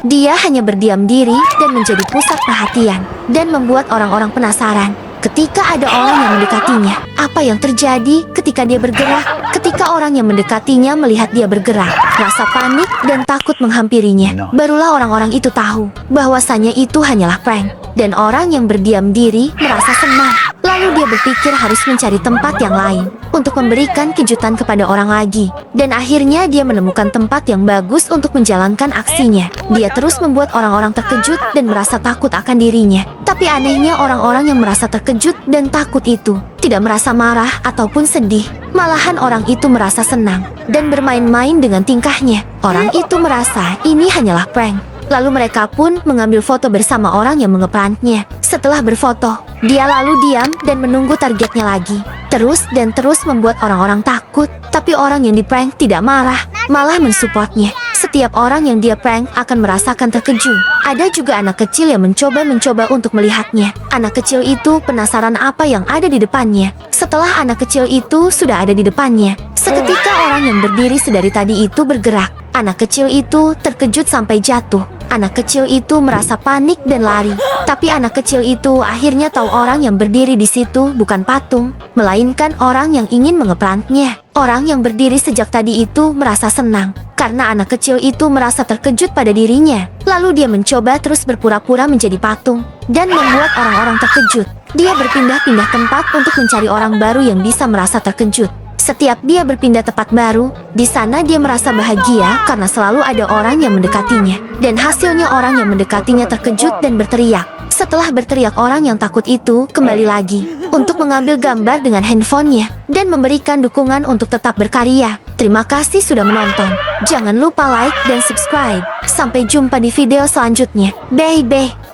Dia hanya berdiam diri dan menjadi pusat perhatian dan membuat orang-orang penasaran. Ketika ada orang yang mendekatinya, apa yang terjadi ketika dia bergerak? Ketika orang yang mendekatinya melihat dia bergerak, rasa panik dan takut menghampirinya. Barulah orang-orang itu tahu bahwasanya itu hanyalah prank. Dan orang yang berdiam diri merasa senang. Lalu dia berpikir harus mencari tempat yang lain untuk memberikan kejutan kepada orang lagi. Dan akhirnya dia menemukan tempat yang bagus untuk menjalankan aksinya. Dia terus membuat orang-orang terkejut dan merasa takut akan dirinya. Tapi anehnya orang-orang yang merasa terkejut dan takut itu tidak merasa marah ataupun sedih. Malahan orang itu merasa senang dan bermain-main dengan tingkahnya. Orang itu merasa ini hanyalah prank. Lalu mereka pun mengambil foto bersama orang yang mengepranknya. Setelah berfoto, dia lalu diam dan menunggu targetnya lagi. Terus dan terus membuat orang-orang takut. Tapi orang yang diprank tidak marah, malah mensupportnya. Setiap orang yang dia prank akan merasakan terkejut. Ada juga anak kecil yang mencoba untuk melihatnya. Anak kecil itu penasaran apa yang ada di depannya. Setelah anak kecil itu sudah ada di depannya, seketika orang yang berdiri sedari tadi itu bergerak. Anak kecil itu terkejut sampai jatuh. Anak kecil itu merasa panik dan lari. Tapi anak kecil itu akhirnya tahu orang yang berdiri di situ bukan patung, melainkan orang yang ingin mengepranknya. Orang yang berdiri sejak tadi itu merasa senang karena anak kecil itu merasa terkejut pada dirinya. Lalu dia mencoba terus berpura-pura menjadi patung dan membuat orang-orang terkejut. Dia berpindah-pindah tempat untuk mencari orang baru yang bisa merasa terkejut. Setiap dia berpindah tempat baru, di sana dia merasa bahagia karena selalu ada orang yang mendekatinya. Dan hasilnya orang yang mendekatinya terkejut dan berteriak. Setelah berteriak, orang yang takut itu kembali lagi untuk mengambil gambar dengan handphonenya dan memberikan dukungan untuk tetap berkarya. Terima kasih sudah menonton. Jangan lupa like dan subscribe. Sampai jumpa di video selanjutnya. Bye-bye.